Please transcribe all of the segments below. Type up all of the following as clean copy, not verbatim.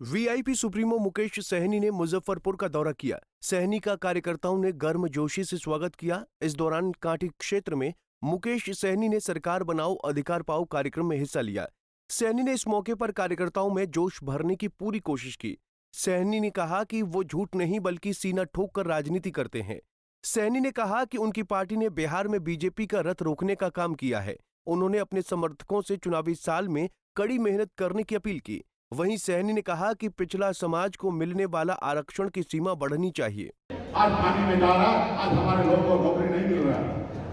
VIP supremo Mukesh Sahni ने मुजफ्फरपुर का दौरा किया। सहनी का कार्यकर्ताओं ने गर्मजोशी से स्वागत किया। इस दौरान कांटी क्षेत्र में मुकेश सहनी ने सरकार बनाओ अधिकार पाओ कार्यक्रम में हिस्सा लिया। सहनी ने इस मौके पर कार्यकर्ताओं में जोश भरने की पूरी कोशिश की। सहनी ने कहा कि वो झूठ नहीं बल्कि सीना ठोक कर राजनीति करते हैं। सहनी ने कहा कि उनकी पार्टी ने बिहार में बीजेपी का रथ रोकने का काम किया है। उन्होंने अपने समर्थकों से चुनावी साल में कड़ी मेहनत करने की अपील की। वहीं सहनी ने कहा कि पिछड़ा समाज को मिलने वाला आरक्षण की सीमा बढ़नी चाहिए। आज पानी में जा रहा, आज हमारे लोगों को नौकरी नहीं मिल रहा।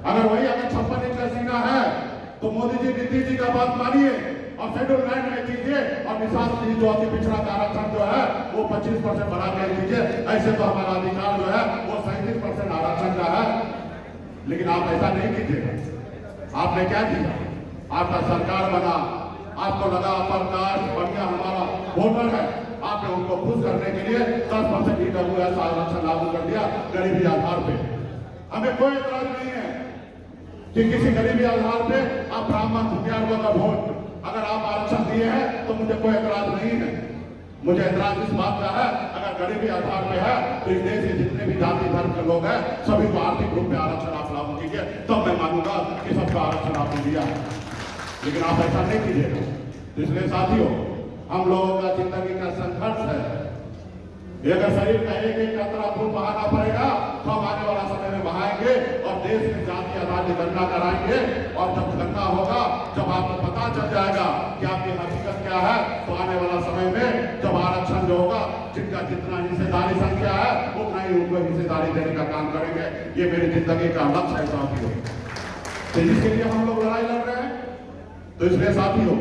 अगर 56 इंच का सीना है तो मोदी जी नीतीश जी का बात मानिए और शेड्यूल लाइन में कीजिए और निषाद जी जो अति पिछड़ा का आरक्षण जो है वो 25% बढ़ा के दीजिए। ऐसे तो हमारा अधिकार जो है वो 37% आरक्षण का है, लेकिन आप ऐसा नहीं कीजिएगा। आपने क्या किया? आपका सरकार बना, आपको लगा अपर कास्ट बढ़िया हमारा वोटर है, आपने उनको खुश करने के लिए 10% ईडब्ल्यूएस आरक्षण लागू कर दिया गरीबी आधार पे। हमें कोई एतराज नहीं है कि किसी गरीबी आधार पे आप ब्राह्मण भूमियार्गों का वोट अगर आप आरक्षण दिए हैं तो मुझे कोई एतराज नहीं है। मुझे एतराज इस बात का है अगर गरीबी आधार पे है तो इस देश के जितने भी जाति धर्म के लोग हैं सभी को आर्थिक रूप में आरक्षण आप लागू कीजिए, तब मैं मानूंगा कि सबका आरक्षण आपने दिया है। लेकिन आप ऐसा नहीं कीजिएगा। तो इसलिए साथियों, हम लोगों का जिंदगी का संघर्ष है। अगर शरीर का एक कतरा खून बहाना पड़ेगा तो हम आने वाला समय में बहाएंगे और देश में जाति आधार की गणना कराएंगे। और जब गणना होगा, जब आपको पता चल जाएगा कि आपकी हकीकत क्या है, तो आने वाला समय में जब आरक्षण जो होगा, जिनका जितना हिस्सेदारी संख्या है उतना ही उनको हिस्सेदारी देने का काम करेंगे। ये मेरी जिंदगी का लक्ष्य है साथियों। तो इसके लिए हम लोग लड़ाई लड़ रहे हैं। तो इसलिए साथियों,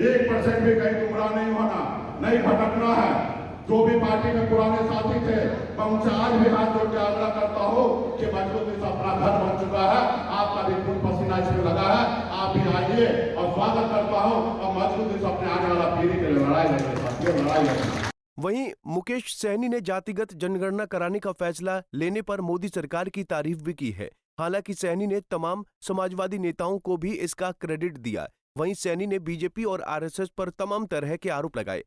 1% भी कहीं गुमराह नहीं होना, नहीं भटकना है। जो भी पार्टी में पुराने साथी थे, मैं उनसे आज भी हाथ जोड़ के आग्रह करता हूँ कि मजबूती से अपना घर बन चुका है, आपका भी खून पसीना इसमें लगा है, आप भी आइए और स्वागत करता हूँ और मजबूती से अपने आने वाला पीढ़ी के लिए लड़ाई लड़ें साथियों, लड़ाई लड़ें। वहीं मुकेश सहनी ने जातिगत जनगणना कराने का फैसला लेने पर मोदी सरकार की तारीफ भी की है। हालांकि सहनी ने तमाम समाजवादी नेताओं को भी इसका क्रेडिट दिया। वहीं सहनी ने बीजेपी और आरएसएस पर तमाम तरह के आरोप लगाए।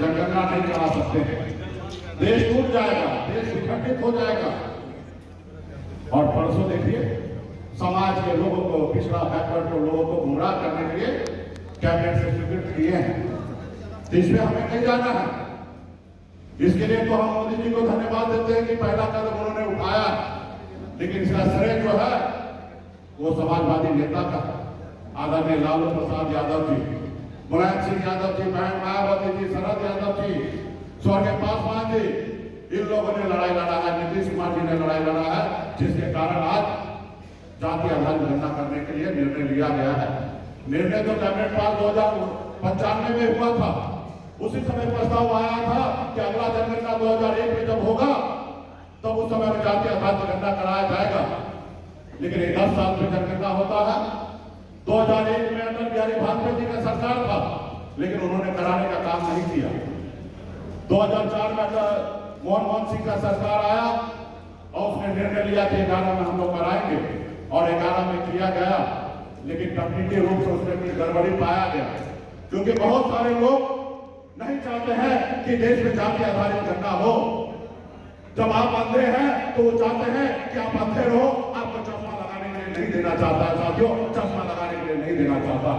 जनगणना नहीं करा सकते, देश टूट जाएगा, देश विखंडित हो जाएगा। और परसों देखिए, समाज के लोगों को, पिछड़ा बैकवर्ड के लोगों को गुमराह करने के लिए कैबिनेट से स्वीकृत किए हैं। तो इसमें हमें नहीं जाना है। इसके लिए तो हम मोदी जी को धन्यवाद देते हैं कि पहला कदम उन्होंने उठाया, लेकिन इसका श्रेय जो है वो समाजवादी नेता का, आदरणीय लालू प्रसाद यादव जी, मुलायम सिंह यादव जी, बहन मायावती जी, शरद यादव जी, स्वर्गीय पासवान जी, इन लोगों ने लड़ाई लड़ा है, नीतीश कुमार जी ने लड़ाई लड़ा है, जिसके कारण आज जाति आधार गणना करने के लिए निर्णय लिया गया है। निर्णय तो कैबिनेट पास 2095 में हुआ था। उसी समय प्रस्ताव आया था कि अगला जनगणना 2001 में जब होगा तब उस समय में जाति आधार की गणना कराया जाएगा। लेकिन 10 साल में जनगणना होता है। 2001 में अटल बिहारी वाजपेयी जी का सरकार था, लेकिन उन्होंने कराने का काम नहीं किया। 2004 में मनमोहन सिंह का सरकार आया और उसने निर्णय लिया कि 11 में हम लोग कराएंगे और 11 में किया गया, लेकिन तकनीकी रूप से उसमें कुछ गड़बड़ी पाया गया। क्योंकि बहुत सारे लोग नहीं चाहते हैं कि देश में जाति आधारित गणना हो। जब आप अंधे हैं तो वो चाहते हैं कि आप अंधे रहो, आपको चश्मा लगाने के लिए नहीं देना चाहता है साथियों, चश्मा लगाने के लिए नहीं देना चाहता।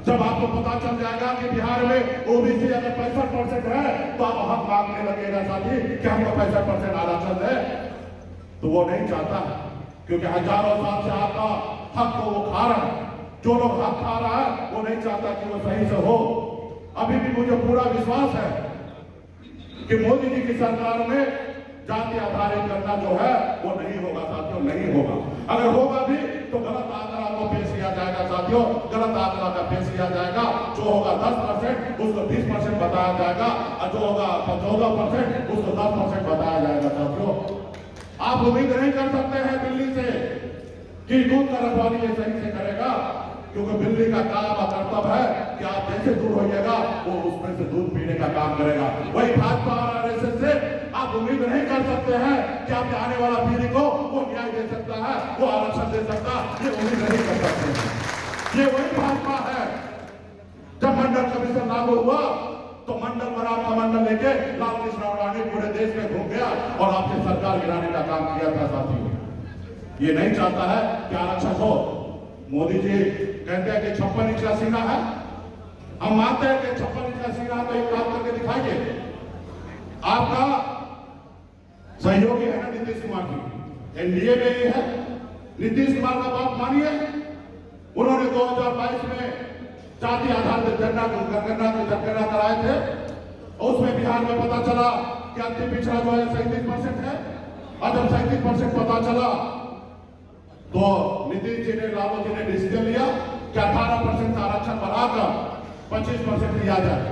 जब आपको पता चल जाएगा कि बिहार में ओबीसी अगर 65% है तो आप हक मांगने लगेगा साथी कि हमको 65% आरक्षण है, तो वो नहीं चाहता, क्योंकि हजारों साल से आपका हक को वो खा रहा है। जो लोग हक खा रहा है वो नहीं चाहता कि वो सही से हो। अभी भी मुझे पूरा विश्वास है कि मोदी जी की सरकार में जाति आधारित गणना जो है वो नहीं होगा साथियों, नहीं होगा। अगर होगा भी तो गलत आंकड़ा को पेश किया जाएगा साथियों, गलत आंकड़ा का पेश किया जाएगा। जो होगा 10% उसको 20% बताया जाएगा और जो होगा 14% उसको 10% बताया जाएगा साथियों। आप उम्मीद नहीं कर सकते हैं दिल्ली से कि दूध का रखवाली ये सही से करेगा, क्योंकि दिल्ली का काम और कर्तव्य है कि आप जैसे दूर होइएगा वो उसमें से दूध पीने का काम करेगा। वही भाजपा और आरएसएस से आप उम्मीद नहीं कर सकते हैं कि आपके आने वाला पीढ़ी को वो न्याय दे सकता है, वो आरक्षण दे सकता है, ये उम्मीद नहीं कर सकते। ये वही भाजपा है। जब मंडल कमीशन लागू हुआ तो मंडल बराबर का मंडल लेके लाल कृष्ण आडवाणी पूरे देश में घूम गया और आपने सरकार गिराने का काम किया था साथियों। ये नहीं चाहता है कि आरक्षण हो। मोदी जी कहते हैं कि 56 इंच का सीना है, हम मानते हैं कि 56 इंच का सीना है, तो एक काम करके दिखाइए। आपका सहयोगी है ना नीतीश कुमार जी, एनडीए में ही है, नीतीश कुमार का बात मानिए। उन्होंने 2022 में जाति आधार पर जनगणना कराए थे, और उसमें बिहार में पता चला कि अंतिम पिछड़ा जो है 37% है, और जब 37% पता चला तो नीतीश जी ने, लालू जी ने डिसीजन लिया कि 18% आरक्षण बढ़ाकर 25% लिया जाए,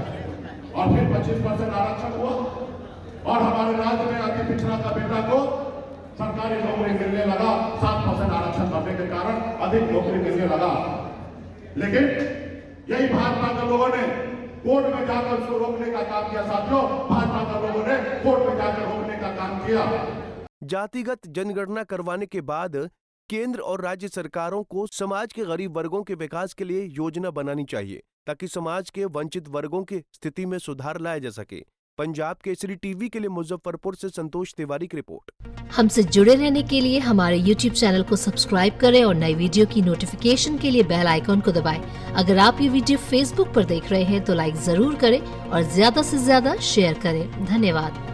और फिर 25% आरक्षण हुआ, और हमारे राज्य में अति पिछड़ा का बेटा को सरकारी नौकरी मिलने लगा। 7% आरक्षण बढ़ने के कारण अधिक नौकरी मिलने लगा। लेकिन यही भाजपा के लोगों ने कोर्ट में जाकर उसको रोकने का काम किया साथियों। भाजपा के लोगों ने कोर्ट में जाकर रोकने का काम किया। जातिगत जनगणना करवाने के बाद केंद्र और राज्य सरकारों को समाज के गरीब वर्गों के विकास के लिए योजना बनानी चाहिए, ताकि समाज के वंचित वर्गों की स्थिति में सुधार लाया जा सके। पंजाब केसरी टीवी के लिए मुजफ्फरपुर से संतोष तिवारी की रिपोर्ट। हमसे जुड़े रहने के लिए हमारे YouTube चैनल को सब्सक्राइब करें और नई वीडियो की नोटिफिकेशन के लिए बेल आइकॉन को दबाएं। अगर आप ये वीडियो Facebook पर देख रहे हैं तो लाइक जरूर करें और ज्यादा से ज्यादा शेयर करें। धन्यवाद।